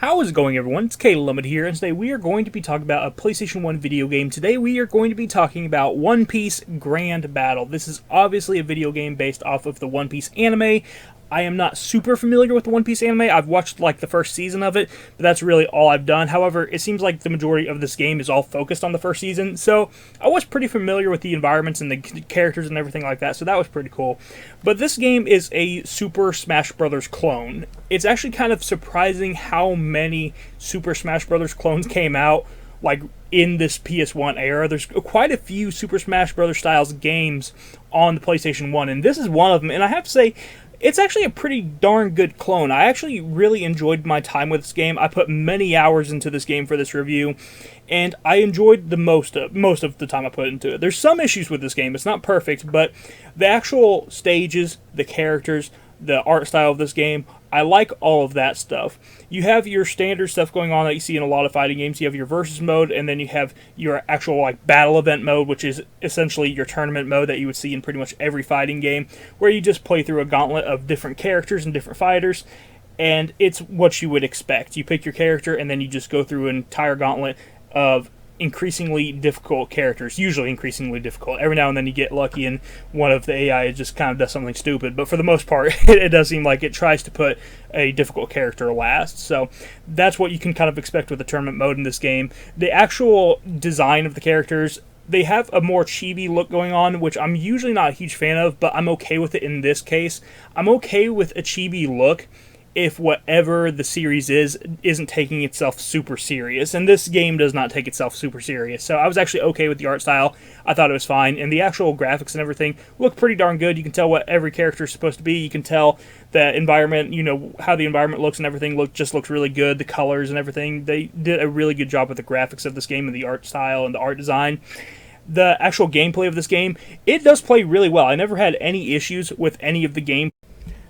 How is it going, everyone? It's Limit here, and today we are going to be talking about a PlayStation 1 video game. Today we are going to be talking about One Piece Grand Battle. This is obviously a video game based off of the One Piece anime. I am not super familiar with the One Piece anime. I've watched like the first season of it, but that's really all I've done. However, it seems like the majority of this game is all focused on the first season, so I was pretty familiar with the environments and the characters and everything like that, so that was pretty cool. But this game is a Super Smash Bros. Clone. It's actually kind of surprising how many Super Smash Bros. Clones came out like in this PS1 era. There's quite a few Super Smash Bros. Styles games on the PlayStation 1, and this is one of them, and I have to say, it's actually a pretty darn good clone. I actually really enjoyed my time with this game. I put many hours into this game for this review, and I enjoyed the most of the time I put into it. There's some issues with this game. It's not perfect, but the actual stages, the characters, the art style of this game, I like all of that stuff. You have your standard stuff going on that you see in a lot of fighting games. You have your versus mode, and then you have your actual like battle event mode, which is essentially your tournament mode that you would see in pretty much every fighting game, where you just play through a gauntlet of different characters and different fighters, and it's what you would expect. You pick your character, and then you just go through an entire gauntlet of increasingly difficult characters, usually increasingly difficult. Every now and then you get lucky and one of the AI just kind of does something stupid, but for the most part it does seem like it tries to put a difficult character last. So that's what you can kind of expect with the tournament mode in this game. The actual design of the characters, they have a more chibi look going on, which I'm usually not a huge fan of, but I'm okay with it in this case. I'm okay with a chibi look if whatever the series isn't taking itself super serious. And this game does not take itself super serious. So I was actually okay with the art style. I thought it was fine. And the actual graphics and everything look pretty darn good. You can tell what every character is supposed to be. You can tell the environment, how the environment looks and everything looks really good. The colors and everything. They did a really good job with the graphics of this game and the art style and the art design. The actual gameplay of this game, it does play really well. I never had any issues with any of the game.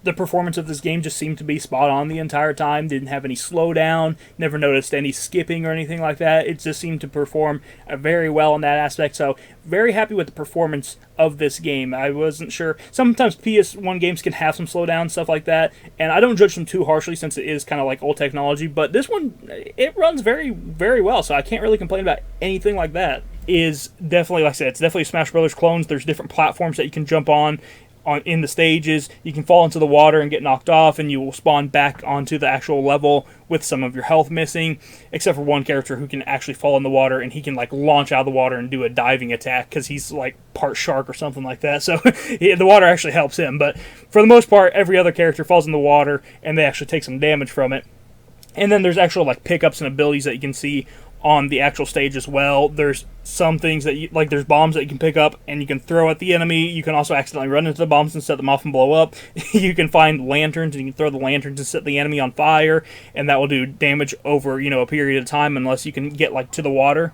The performance of this game just seemed to be spot on the entire time. Didn't have any slowdown. Never noticed any skipping or anything like that. It just seemed to perform very well in that aspect. So very happy with the performance of this game. I wasn't sure. Sometimes PS1 games can have some slowdown, stuff like that. And I don't judge them too harshly since it is kind of like old technology. But this one, it runs very, very well. So I can't really complain about anything like that. Is definitely, like I said, it's definitely Smash Brothers clones. There's different platforms that you can jump on in the stages. You can fall into the water and get knocked off, and you will spawn back onto the actual level with some of your health missing, except for one character who can actually fall in the water, and he can like launch out of the water and do a diving attack because he's like part shark or something like that. So the water actually helps him, but for the most part, every other character falls in the water, and they actually take some damage from it. And then there's actual like pickups and abilities that you can see on the actual stage as well. There's some things that there's bombs that you can pick up and you can throw at the enemy. You can also accidentally run into the bombs and set them off and blow up. You can find lanterns and you can throw the lanterns and set the enemy on fire, and that will do damage over, a period of time unless you can get like to the water.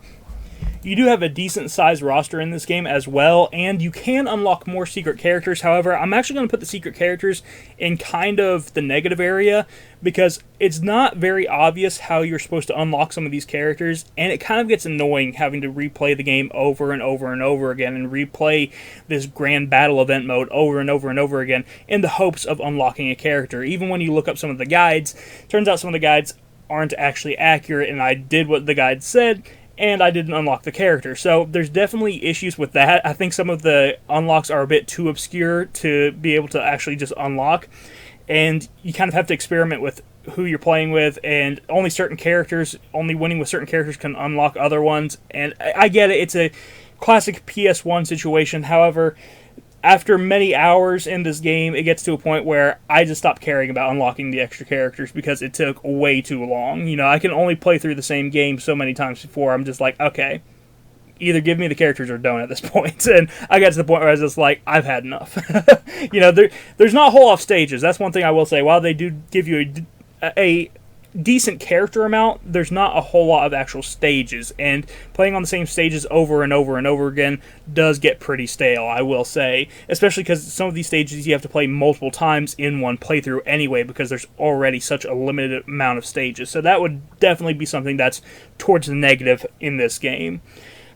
You do have a decent sized roster in this game as well, and you can unlock more secret characters. However, I'm actually going to put the secret characters in kind of the negative area because it's not very obvious how you're supposed to unlock some of these characters, and it kind of gets annoying having to replay the game over and over and over again and replay this grand battle event mode over and over and over again in the hopes of unlocking a character. Even when you look up some of the guides, turns out some of the guides aren't actually accurate, and I did what the guide said, and I didn't unlock the character. So there's definitely issues with that. I think some of the unlocks are a bit too obscure to be able to actually just unlock, and you kind of have to experiment with who you're playing with, and only winning with certain characters can unlock other ones. And I get it, it's a classic PS1 situation. However, after many hours in this game, it gets to a point where I just stopped caring about unlocking the extra characters because it took way too long. I can only play through the same game so many times before I'm just like, okay, either give me the characters or don't at this point. And I got to the point where I was just like, I've had enough. There's not a whole lot of stages. That's one thing I will say. While they do give you a decent character amount, there's not a whole lot of actual stages, and playing on the same stages over and over and over again does get pretty stale, I will say, especially because some of these stages you have to play multiple times in one playthrough anyway because there's already such a limited amount of stages. So that would definitely be something that's towards the negative in this game.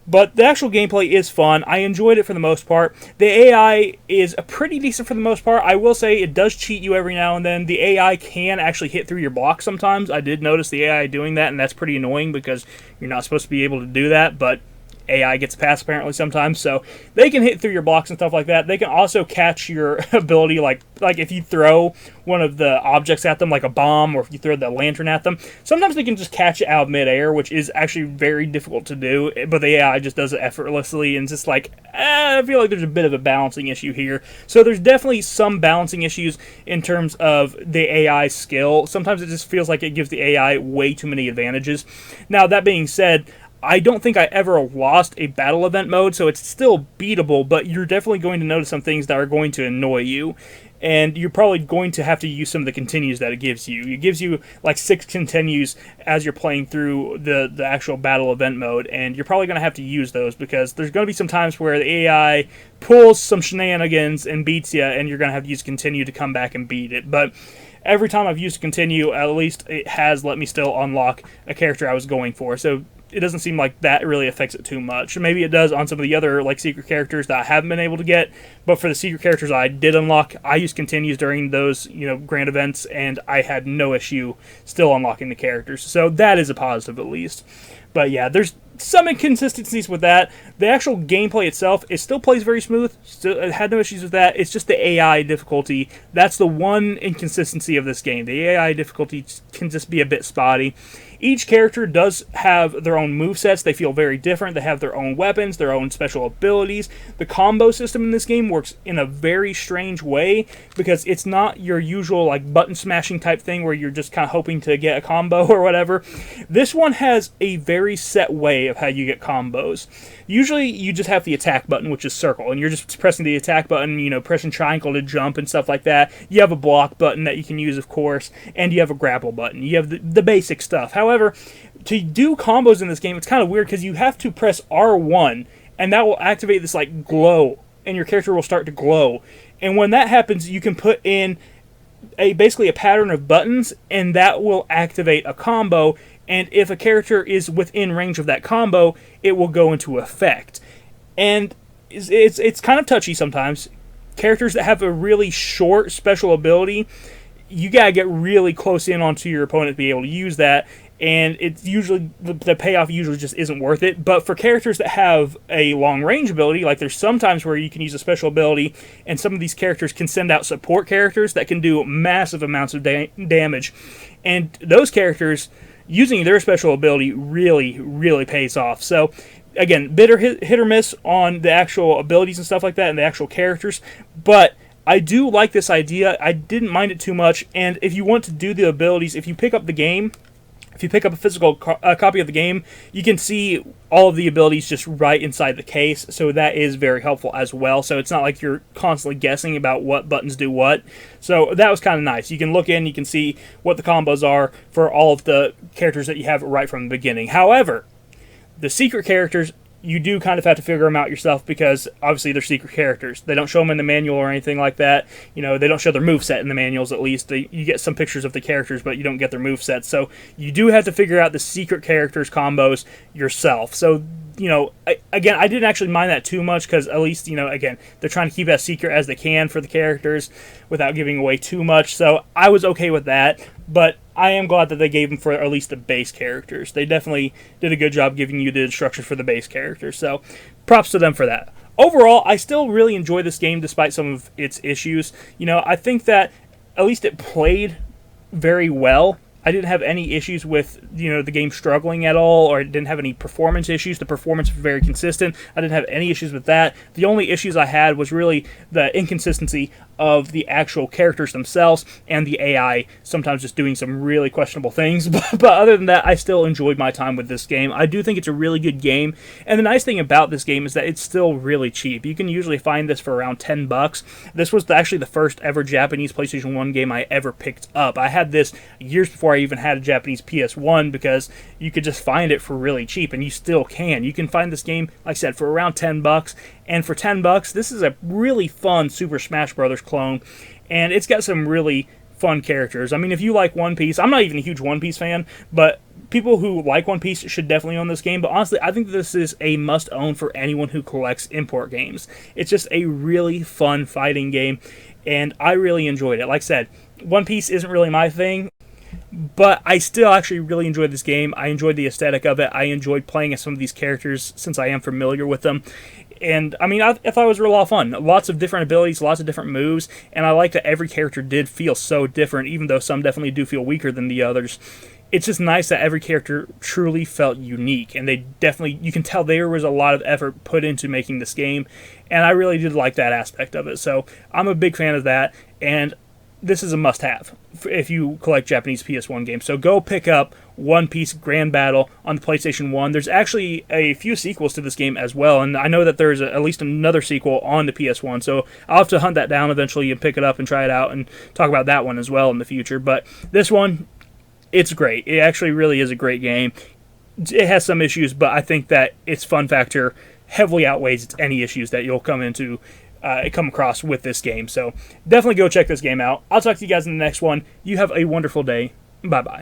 But the actual gameplay is fun. I enjoyed it for the most part. The AI is pretty decent for the most part. I will say it does cheat you every now and then. The AI can actually hit through your block sometimes. I did notice the AI doing that, and that's pretty annoying because you're not supposed to be able to do that, but AI gets past apparently sometimes, so they can hit through your blocks and stuff like that. They can also catch your ability, like if you throw one of the objects at them, like a bomb, or if you throw the lantern at them. Sometimes they can just catch it out of midair, which is actually very difficult to do, but the AI just does it effortlessly, and it's just like, I feel like there's a bit of a balancing issue here. So there's definitely some balancing issues in terms of the AI skill. Sometimes it just feels like it gives the AI way too many advantages. Now, that being said, I don't think I ever lost a battle event mode, so it's still beatable, but you're definitely going to notice some things that are going to annoy you. And you're probably going to have to use some of the continues that it gives you. It gives you like 6 continues as you're playing through the actual battle event mode, and you're probably going to have to use those because there's going to be some times where the AI pulls some shenanigans and beats you, and you're going to have to use continue to come back and beat it. But every time I've used continue, at least it has let me still unlock a character I was going for. So it doesn't seem like that really affects it too much. Maybe it does on some of the other like secret characters that I haven't been able to get, but for the secret characters I did unlock, I used continues during those, grand events, and I had no issue still unlocking the characters. So that is a positive at least. But yeah, there's some inconsistencies with that. The actual gameplay itself, it still plays very smooth. I had no issues with that. It's just the AI difficulty. That's the one inconsistency of this game. The AI difficulty can just be a bit spotty. Each character does have their own movesets. They feel very different. They have their own weapons, their own special abilities. The combo system in this game works in a very strange way because it's not your usual like button smashing type thing where you're just kind of hoping to get a combo or whatever. This one has a very set way of how you get combos. Usually you just have the attack button, which is circle, and you're just pressing the attack button, pressing triangle to jump and stuff like that. You have a block button that you can use, of course, and you have a grapple button. You have the basic stuff. However, to do combos in this game, it's kind of weird because you have to press R1, and that will activate this like glow, and your character will start to glow. And when that happens, you can put in basically a pattern of buttons, and that will activate a combo. And if a character is within range of that combo, it will go into effect. And it's kind of touchy sometimes. Characters that have a really short special ability, you gotta get really close in onto your opponent to be able to use that. And it's usually the payoff usually just isn't worth it. But for characters that have a long range ability, like there's sometimes where you can use a special ability, and some of these characters can send out support characters that can do massive amounts of damage. And those characters, using their special ability really, really pays off. So, again, bitter hit or miss on the actual abilities and stuff like that and the actual characters. But I do like this idea. I didn't mind it too much. And if you want to do the abilities, if you pick up the game, if you pick up a physical copy of the game, you can see all of the abilities just right inside the case, so that is very helpful as well. So it's not like you're constantly guessing about what buttons do what. So that was kind of nice. You can look in, you can see what the combos are for all of the characters that you have right from the beginning. However, the secret characters, you do kind of have to figure them out yourself because obviously they're secret characters. They don't show them in the manual or anything like that. They don't show their moveset in the manuals at least. You get some pictures of the characters, but you don't get their movesets. So you do have to figure out the secret characters combos yourself. So, again, I didn't actually mind that too much because at least, again, they're trying to keep it as secret as they can for the characters without giving away too much. So I was okay with that, but I am glad that they gave them for at least the base characters. They definitely did a good job giving you the instructions for the base characters, so props to them for that. Overall, I still really enjoy this game despite some of its issues. I think that at least it played very well. I didn't have any issues with, the game struggling at all, or it didn't have any performance issues. The performance was very consistent. I didn't have any issues with that. The only issues I had was really the inconsistency of the actual characters themselves and the AI sometimes just doing some really questionable things. But other than that, I still enjoyed my time with this game. I do think it's a really good game. And the nice thing about this game is that it's still really cheap. You can usually find this for around $10. This was actually the first ever Japanese PlayStation 1 game I ever picked up. I had this years before I even had a Japanese PS1 because you could just find it for really cheap, and you still can. You can find this game, like I said, for around $10. And for $10, this is a really fun Super Smash Bros. Clone, and it's got some really fun characters. I mean, if you like One Piece, I'm not even a huge One Piece fan, but people who like One Piece should definitely own this game, but honestly, I think this is a must-own for anyone who collects import games. It's just a really fun fighting game, and I really enjoyed it. Like I said, One Piece isn't really my thing, but I still actually really enjoyed this game. I enjoyed the aesthetic of it. I enjoyed playing as some of these characters since I am familiar with them. And, I mean, I thought it was a lot of fun. Lots of different abilities, lots of different moves, and I like that every character did feel so different, even though some definitely do feel weaker than the others. It's just nice that every character truly felt unique, and they definitely, you can tell there was a lot of effort put into making this game, and I really did like that aspect of it. So, I'm a big fan of that, and this is a must-have if you collect Japanese PS1 games. So go pick up One Piece Grand Battle on the PlayStation 1. There's actually a few sequels to this game as well, and I know that there's at least another sequel on the PS1, so I'll have to hunt that down eventually and pick it up and try it out and talk about that one as well in the future. But this one, it's great. It actually really is a great game. It has some issues, but I think that its fun factor heavily outweighs any issues that you'll come across with this game. So definitely go check this game out. I'll talk to you guys in the next one. You have a wonderful day. Bye-bye.